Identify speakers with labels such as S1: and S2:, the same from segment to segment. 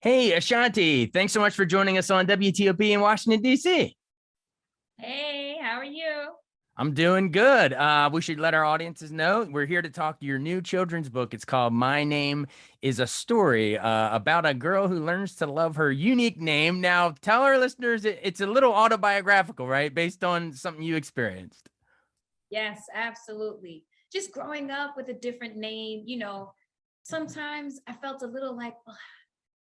S1: Hey, Ashanti, thanks so much for joining us on WTOP in Washington, D.C.
S2: Hey, how are you?
S1: I'm doing good. We should let our audiences know we're here to talk your new children's book. It's called My Name is a Story, about a girl who learns to love her unique name. Now, tell our listeners it's a little autobiographical, right? Based on something you experienced.
S2: Yes, absolutely. Just growing up with a different name, sometimes I felt a little like, well,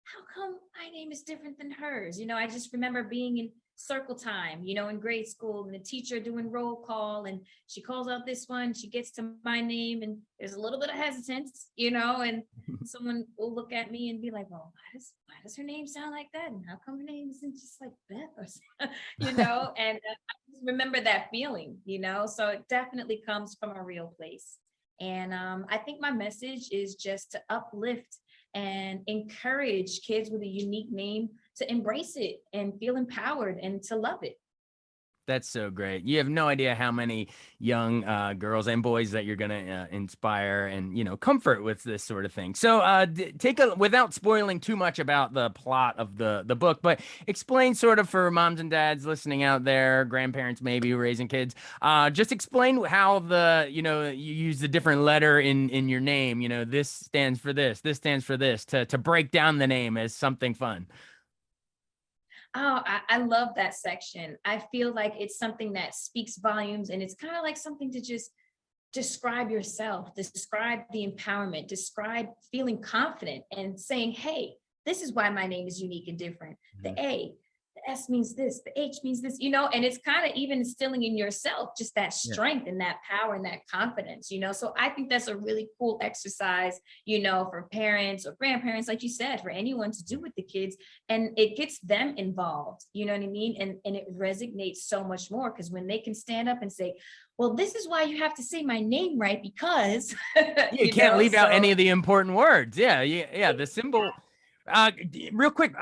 S2: how come my name is different than hers? I just remember being in circle time, in grade school, and the teacher doing roll call, and she calls out this one, she gets to my name, and there's a little bit of hesitance, and someone will look at me and be like, well, why does her name sound like that? And how come her name isn't just like Beth or something, and I just remember that feeling, so it definitely comes from a real place. And I think my message is just to uplift and encourage kids with a unique name to embrace it and feel empowered and to love it.
S1: That's so great. You have no idea how many young girls and boys that you're going to inspire and, comfort with this sort of thing. So without spoiling too much about the plot of the book, but explain sort of for moms and dads listening out there, grandparents maybe raising kids, just explain how you use the different letter in your name. This stands for this stands for this, to break down the name as something fun.
S2: Oh, I love that section. I feel like it's something that speaks volumes, and it's kind of like something to just describe yourself, describe the empowerment, describe feeling confident and saying, hey, this is why my name is unique and different. The A, the S means this, the H means this, and it's kind of even instilling in yourself just that
S1: Yeah.
S2: strength and that power and that confidence, So I think that's a really cool exercise, for parents or grandparents, like you said, for anyone to do with the kids. And it gets them involved, you know what I mean? And it resonates so much more because when they can stand up and say, well, this is why you have to say my name right, because,
S1: You can't leave out
S2: so
S1: any of the important words. Yeah. The symbol. Real quick,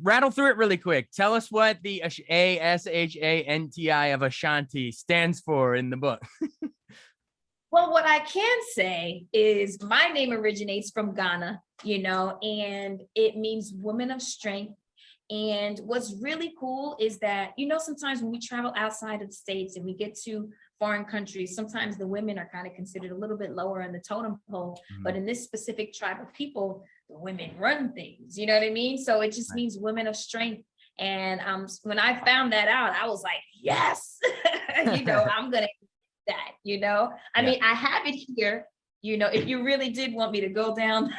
S1: rattle through it really quick. Tell us what the Ashanti of Ashanti stands for in the book.
S2: well, what I can say is my name originates from Ghana, and it means woman of strength. And what's really cool is that, sometimes when we travel outside of the States and we get to foreign countries, sometimes the women are kind of considered a little bit lower on the totem pole. But in this specific tribe of people, the women run things, you know what I mean? So it just
S1: Right.
S2: means women of strength. And when I found that out, I was like, yes, I'm going to that, I
S1: Yeah.
S2: mean, I have it here, if you really did want me to go down,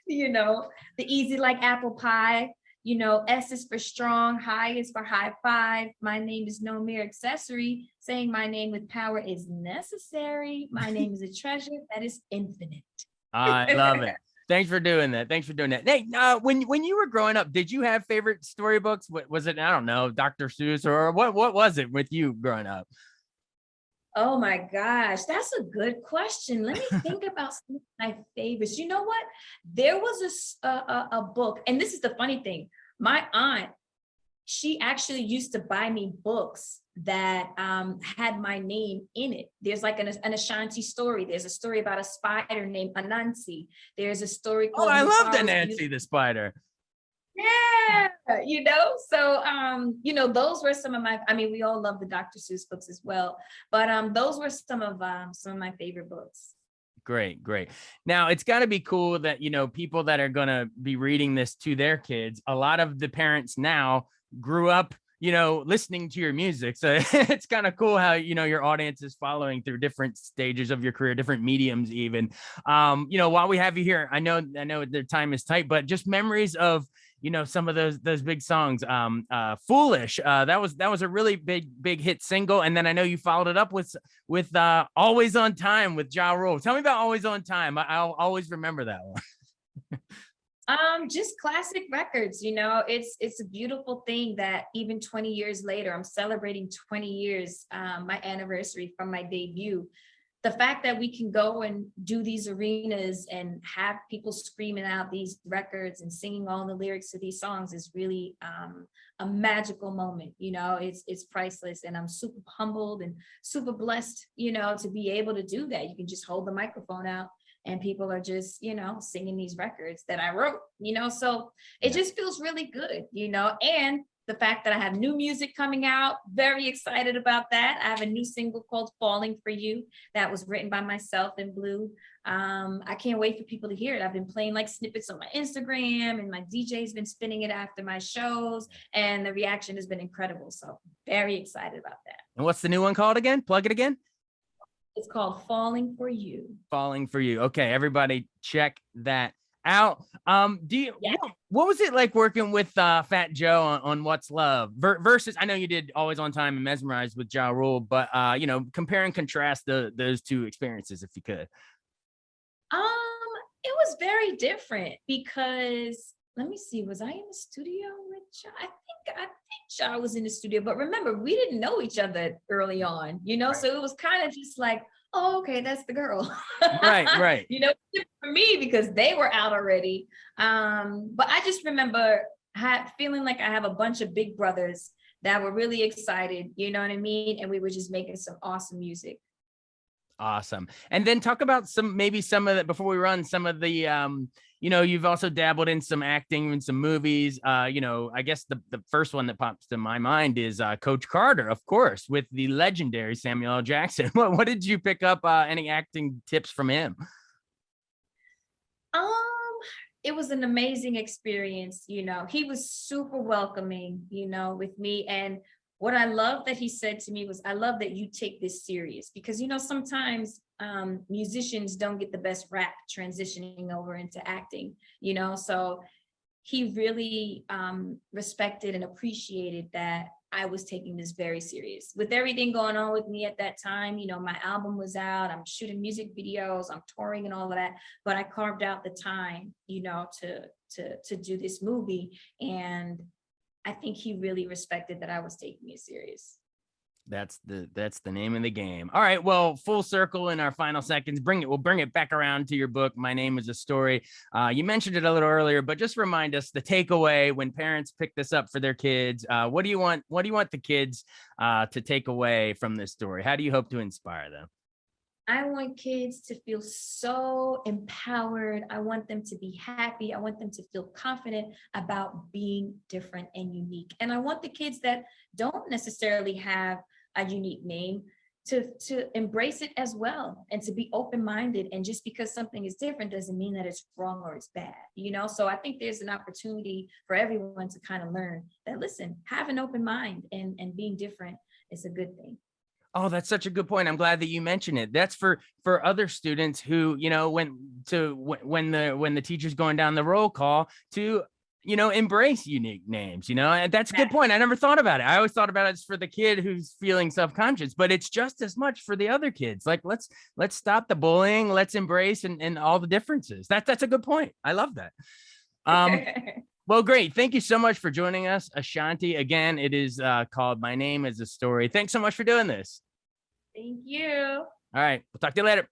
S2: the easy like apple pie, S is for strong, high is for high five. My name is no mere accessory. Saying my name with power is necessary. My name is a treasure that is infinite.
S1: I love it. Thanks for doing that. Hey, when you were growing up, did you have favorite storybooks? What was it? I don't know, Dr. Seuss, or what was it with you growing up?
S2: Oh my gosh, that's a good question. Let me think about some of my favorites. You know what? There was a book, and this is the funny thing. My aunt, she actually used to buy me books that had my name in it. There's like an Ashanti story. There's a story about a spider named Anansi. There's a story
S1: Oh,
S2: called
S1: I love the
S2: Mufaro's
S1: Nancy the Spider.
S2: Yeah, so those were some of my, I mean, we all love the Dr. Seuss books as well, but those were some of my favorite books.
S1: Great. Now, it's got to be cool that, people that are going to be reading this to their kids, a lot of the parents now grew up, listening to your music. So it's kind of cool how, your audience is following through different stages of your career, different mediums even. While we have you here, I know their time is tight, but just memories of, some of those big songs. Foolish, that was a really big hit single, and then I know you followed it up with Always on Time with Ja Rule. Tell me about Always on Time. I'll always remember that one.
S2: Just classic records, it's a beautiful thing that even 20 years later, I'm celebrating 20 years, my anniversary from my debut. The fact that we can go and do these arenas and have people screaming out these records and singing all the lyrics to these songs is really a magical moment. It's priceless, and I'm super humbled and super blessed, to be able to do that. You can just hold the microphone out and people are just, you know, singing these records that I wrote, you know, so it just feels really good, you know, and the fact that I have new music coming out, very excited about that. I have a new single called Falling for You that was written by myself in Blue. I can't wait for people to hear it. I've been playing like snippets on my Instagram, and my DJ's been spinning it after my shows, and the reaction has been incredible. So very excited about that.
S1: And what's the new one called again? Plug it again.
S2: It's called Falling for You.
S1: Falling for You. Okay, everybody check that out.
S2: Yeah.
S1: What was it like working with Fat Joe on What's Love versus, I know you did Always on Time and Mesmerized with Ja Rule, but you know, compare and contrast those two experiences if you could.
S2: It was very different because, let me see, was I in the studio with Ja? I think Ja was in the studio, but remember, we didn't know each other early on, you know, so it was kind of just like, oh, okay, that's the girl.
S1: Right.
S2: You know, for me, because they were out already. But I just remember feeling like I have a bunch of big brothers that were really excited, you know what I mean? And we were just making some awesome music.
S1: Awesome. And then talk about maybe some of that before we run, some of the you know, you've also dabbled in some acting in some movies. You know, I guess the first one that pops to my mind is Coach Carter, of course, with the legendary Samuel L. Jackson. What did you pick up any acting tips from him?
S2: It was an amazing experience. You know, he was super welcoming, you know, with me. And what I love that he said to me was, I love that you take this serious, because, you know, sometimes musicians don't get the best rap transitioning over into acting, you know, so he really respected and appreciated that I was taking this very serious. With everything going on with me at that time, you know, my album was out, I'm shooting music videos, I'm touring and all of that, but I carved out the time, you know, to do this movie. And I think he really respected that I was taking it serious.
S1: That's the name of the game. All right. Well, full circle in our final seconds. We'll bring it back around to your book. My Name Is a Story. You mentioned it a little earlier, but just remind us the takeaway when parents pick this up for their kids. What do you want the kids to take away from this story? How do you hope to inspire them?
S2: I want kids to feel so empowered. I want them to be happy. I want them to feel confident about being different and unique. And I want the kids that don't necessarily have a unique name to embrace it as well, and to be open-minded. And just because something is different doesn't mean that it's wrong or it's bad, you know? So I think there's an opportunity for everyone to kind of learn that, listen, have an open mind, and being different is a good thing.
S1: Oh, that's such a good point. I'm glad that you mentioned it. That's for other students who, you know, when the teacher's going down the roll call to, you know, embrace unique names, you know, and that's a good point. I never thought about it. I always thought about it as for the kid who's feeling self-conscious, but it's just as much for the other kids. Like, let's stop the bullying. Let's embrace and all the differences. That's a good point. I love that. Well, great. Thank you so much for joining us, Ashanti. Again, it is called My Name Is a Story. Thanks so much for doing this.
S2: Thank you.
S1: All right. We'll talk to you later.